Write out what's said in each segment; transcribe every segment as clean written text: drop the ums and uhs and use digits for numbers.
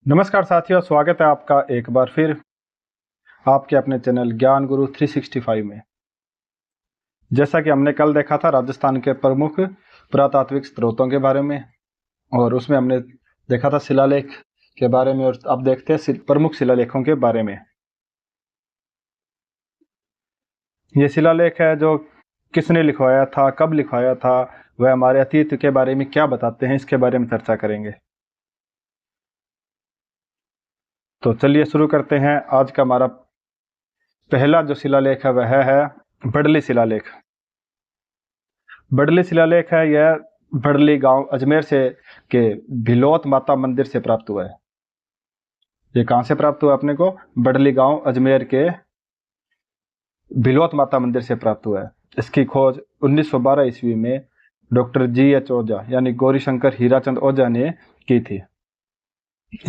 नमस्कार साथियों, स्वागत है आपका एक बार फिर आपके अपने चैनल ज्ञान गुरु 365 में। जैसा कि हमने कल देखा था राजस्थान के प्रमुख पुरातात्विक स्रोतों के बारे में, और उसमें हमने देखा था शिलालेख के बारे में, और अब देखते हैं प्रमुख शिलालेखों के बारे में। ये शिलालेख है जो किसने लिखवाया था, कब लिखवाया था, वह हमारे अतीत के बारे में क्या बताते हैं, इसके बारे में चर्चा करेंगे। तो चलिए शुरू करते हैं। आज का हमारा पहला जो शिलालेख है वह है बडली शिलालेख। बडली शिलालेख है यह बडली गांव अजमेर से के भिलोत माता मंदिर से प्राप्त हुआ है। ये कहां से प्राप्त हुआ अपने को? बडली गांव अजमेर के भिलोत माता मंदिर से प्राप्त हुआ है। इसकी खोज 1912 ईस्वी में डॉक्टर GH ओझा यानी गौरीशंकर हीराचंद ओझा ने की थी।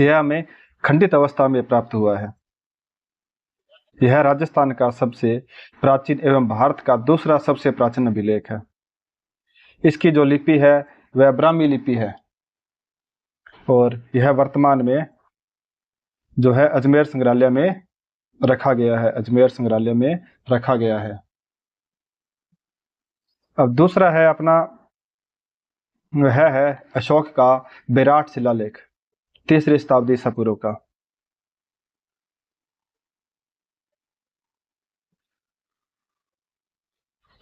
यह हमें खंडित अवस्था में प्राप्त हुआ है। यह राजस्थान का सबसे प्राचीन एवं भारत का दूसरा सबसे प्राचीन अभिलेख है। इसकी जो लिपि है वह ब्राह्मी लिपि है, और यह वर्तमान में जो है अजमेर संग्रहालय में रखा गया है। अजमेर संग्रहालय में रखा गया है। अब दूसरा है अपना, वह है अशोक का विराट शिलालेख, 3री शताब्दी ईसा पूर्व का।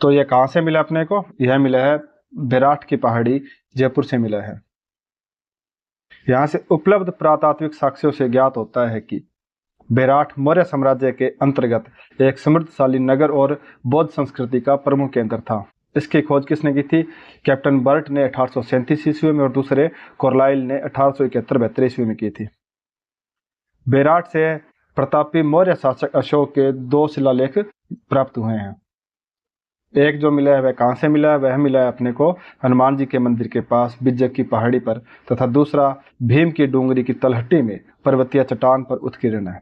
तो यह कहां से मिला अपने को? यह मिला है विराट की पहाड़ी, जयपुर से मिला है। यहां से उपलब्ध पुरातात्विक साक्ष्यों से ज्ञात होता है कि विराट मौर्य साम्राज्य के अंतर्गत एक समृद्धशाली नगर और बौद्ध संस्कृति का प्रमुख केंद्र था। इसकी खोज किसने की थी? कैप्टन बर्ट ने 1837 ईस्वी में, और दूसरे कोरलाइल ने 1871-72 ईस्वी में की थी। विराट से प्रतापी मौर्य शासक अशोक के 2 शिलालेख प्राप्त हुए हैं। एक जो मिला है वह कहां से मिला है? वह मिला है अपने को हनुमान जी के मंदिर के पास बिज्जक की पहाड़ी पर, तथा दूसरा भीम की डूंगरी की तलहटी में पर्वतीय चट्टान पर उत्कीर्ण है।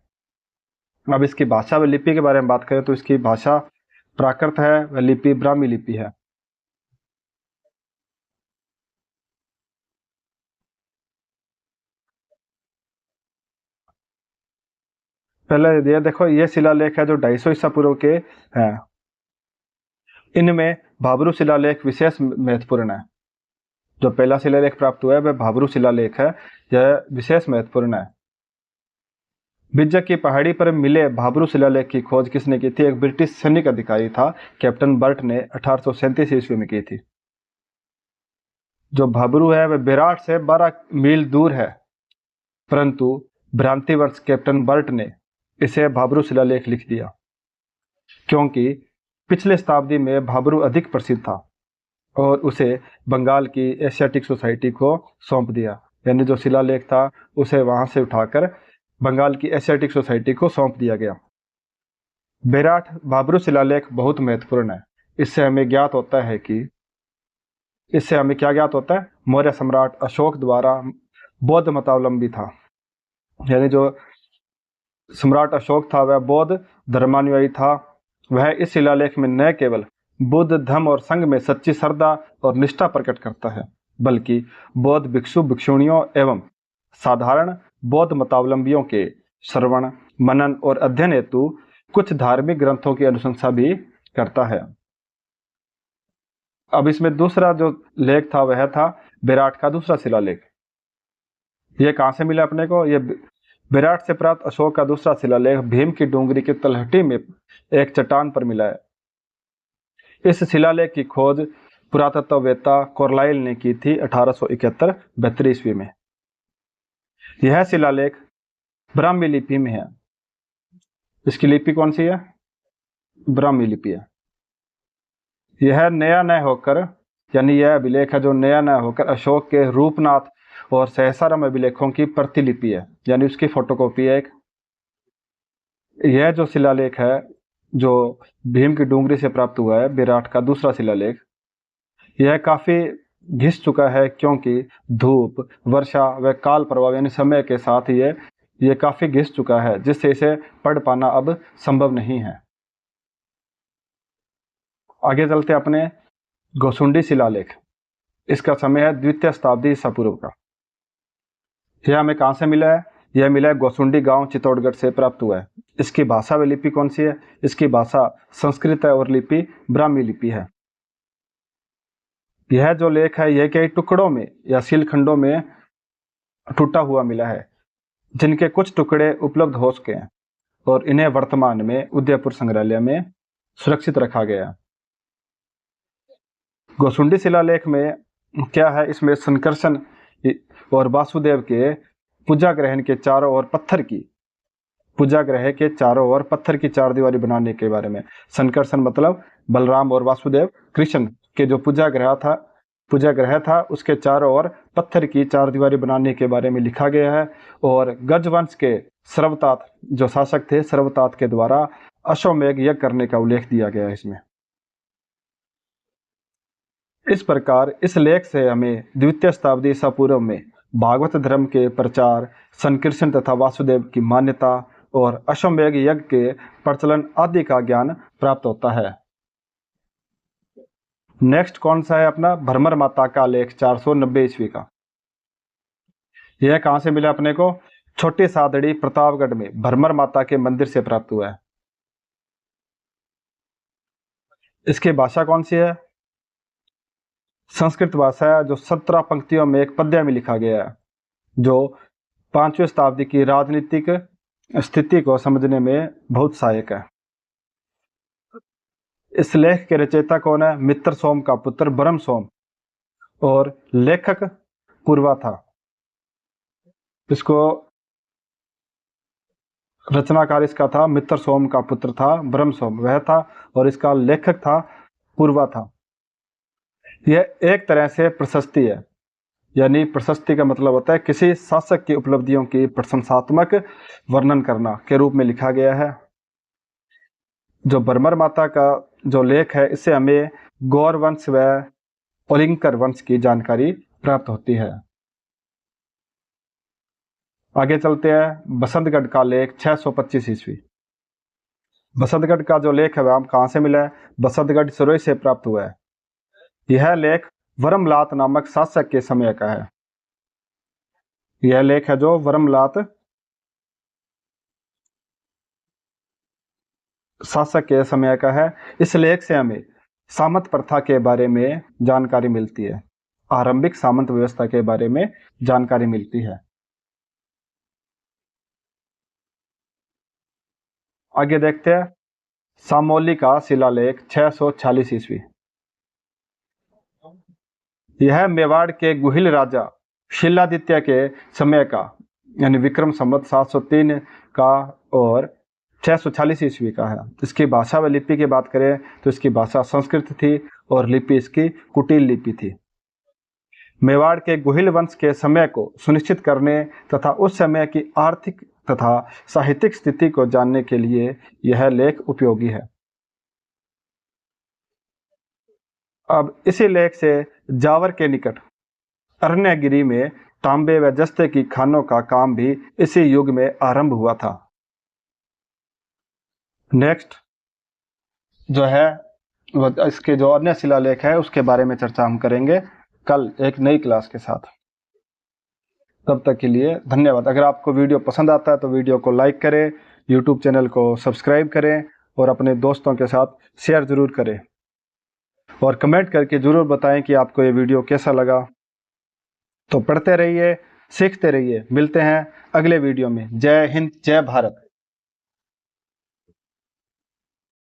अब इसकी भाषा व लिपि के बारे में बात करें तो इसकी भाषा प्राकृत है, वह लिपि ब्राह्मी लिपि है। पहले ये देखो, ये शिलालेख है जो 250 ईसा पूर्व के हैं। इनमें भाबरू शिलालेख विशेष महत्वपूर्ण है। जो पहला शिलालेख प्राप्त हुआ है वह भाबरू शिलालेख है, यह विशेष महत्वपूर्ण है। बिज्जक की पहाड़ी पर मिले भाबरू शिलालेख की खोज किसने की थी? एक ब्रिटिश सैनिक अधिकारी था, कैप्टन बर्ट ने 1837 ईस्वी में की थी। जो भाबरू है वह विराट से 12 मील दूर है, परंतु भ्रांतिवश कैप्टन बर्ट ने इसे भाबरू शिलालेख लिख दिया, क्योंकि पिछले शताब्दी में भाबरू अधिक प्रसिद्ध था, और उसे बंगाल की एशियाटिक सोसाइटी को सौंप दिया। यानी जो शिलालेख था उसे वहां से उठाकर बंगाल की एशियाटिक सोसाइटी को सौंप दिया गया। विराट भाबरू शिलालेख बहुत महत्वपूर्ण है। इससे हमें क्या ज्ञात होता है? मौर्य सम्राट अशोक द्वारा बौद्ध मतावलंबी था। यानी जो सम्राट अशोक था वह बौद्ध धर्मानुयायी था। वह इस शिलालेख में न केवल बुद्ध धर्म और संघ में सच्ची श्रद्धा और निष्ठा प्रकट करता है, बल्कि बौद्ध भिक्षु भिक्षुणियों एवं साधारण बौद्ध मतावलंबियों के श्रवण मनन और अध्ययन हेतु कुछ धार्मिक ग्रंथों की अनुशंसा भी करता है। अब इसमें दूसरा जो लेख था वह था विराट का दूसरा शिलालेख। यह कहां से मिला अपने को? यह विराट से प्राप्त अशोक का दूसरा शिलालेख भीम की डूंगरी की तलहटी में एक चट्टान पर मिला है। इस शिलालेख की खोज पुरातत्ववेत्ता कोरलाइल ने की थी 1871-72 ईस्वी में। यह शिलालेख ब्राह्मी लिपि में है। इसकी लिपि कौन सी है? ब्राह्मी लिपि है। यह नया न होकर, यानी यह अभिलेख है जो नया न होकर अशोक के रूपनाथ और सहसाराम अभिलेखों की प्रतिलिपि है, यानी उसकी फोटोकॉपी है एक। यह जो शिलालेख है जो भीम की डूंगरी से प्राप्त हुआ है, विराट का दूसरा शिलालेख, यह काफी घिस चुका है, क्योंकि धूप, वर्षा व काल प्रभाव यानी समय के साथ ये काफी घिस चुका है, जिससे इसे पढ़ पाना अब संभव नहीं है। आगे चलते अपने गोसुंडी शिलालेख। इसका समय है 2वीं शताब्दी ईसा पूर्व का। यह हमें कहां से मिला है? यह मिला है गोसुंडी गांव चित्तौड़गढ़ से प्राप्त हुआ है। इसकी भाषा व लिपि कौन सी है? इसकी भाषा संस्कृत है और लिपि ब्राह्मी लिपि है। यह जो लेख है यह कई टुकड़ों में या शिलखंडों में टूटा हुआ मिला है, जिनके कुछ टुकड़े उपलब्ध हो चुके हैं और इन्हें वर्तमान में उदयपुर संग्रहालय में सुरक्षित रखा गया। गोसुंडी शिलालेख में क्या है? इसमें संकर्षण और वासुदेव के पूजाग्रहण के चारों ओर पत्थर की पूजाग्रह के चारों ओर पत्थर की चार दीवारी बनाने के बारे में। संकर्षण मतलब बलराम और वासुदेव कृष्ण के जो पूजाग्रह था उसके चारों ओर पत्थर की चार दीवारी बनाने के बारे में लिखा गया है। और गजवंश के सर्वतात जो शासक थे, सर्वतात के द्वारा अश्वमेध यज्ञ करने का उल्लेख दिया गया है इसमें। इस प्रकार इस लेख से हमें द्वितीय शताब्दी ईसा पूर्व में भागवत धर्म के प्रचार, संकीर्षण तथा वासुदेव की मान्यता और अश्वमेध यज्ञ के प्रचलन आदि का ज्ञान प्राप्त होता है। नेक्स्ट कौन सा है अपना? भ्रमर माता का लेख 490 ईस्वी का। यह कहां से मिला अपने को? छोटी सादड़ी प्रतापगढ़ में भ्रमर माता के मंदिर से प्राप्त हुआ है। इसकी भाषा कौन सी है? संस्कृत भाषा है, जो 17 पंक्तियों में एक पद्य में लिखा गया है, जो 5वीं शताब्दी की राजनीतिक स्थिति को समझने में बहुत सहायक है। इस लेख के रचयिता कौन है? मित्र सोम का पुत्र ब्रह्म सोम और लेखक पूर्वा था। इसको रचनाकार इसका था मित्र सोम का पुत्र था ब्रह्म सोम, वह था, और इसका लेखक था पूर्वा था। यह एक तरह से प्रशस्ति है, यानी प्रशस्ति का मतलब होता है किसी शासक की उपलब्धियों की प्रशंसात्मक वर्णन करना के रूप में लिखा गया है। जो भ्रमर माता का जो लेख है इससे हमें गौर वंश व ओलिंकर वंश की जानकारी प्राप्त होती है। आगे चलते हैं। बसंतगढ़ का लेख 625 ईस्वी। बसंतगढ़ का जो लेख है वह कहां से मिला है? बसंतगढ़ सिरोही से प्राप्त हुआ है। यह लेख वरमलात नामक शासक के समय का है। यह लेख है जो वरमलात शासक के समय का है। इस लेख से हमें सामंत प्रथा के बारे में जानकारी मिलती है, आरंभिक सामंत व्यवस्था के बारे में जानकारी मिलती है। आगे देखते हैं। सामोली का शिलालेख 646 ईस्वी। यह मेवाड़ के गुहिल राजा शिलादित्य के समय का, यानी विक्रम संवत 703 का और 646 ईस्वी का है। इसकी भाषा व लिपि की बात करें तो इसकी भाषा संस्कृत थी और लिपि इसकी कुटिल लिपि थी। मेवाड़ के गुहिल वंश के समय को सुनिश्चित करने तथा उस समय की आर्थिक तथा साहित्यिक स्थिति को जानने के लिए यह लेख उपयोगी है। अब इसी लेख से जावर के निकट अरण्यगिरी में तांबे व जस्ते की खानों का काम भी इसी युग में आरंभ हुआ था। नेक्स्ट जो है इसके जो अन्य शिलालेख है उसके बारे में चर्चा हम करेंगे कल एक नई क्लास के साथ। तब तक के लिए धन्यवाद। अगर आपको वीडियो पसंद आता है तो वीडियो को लाइक करें, यूट्यूब चैनल को सब्सक्राइब करें और अपने दोस्तों के साथ शेयर जरूर करें और कमेंट करके जरूर बताएं कि आपको ये वीडियो कैसा लगा। तो पढ़ते रहिए, सीखते रहिए। मिलते हैं अगले वीडियो में। जय हिंद, जय भारत।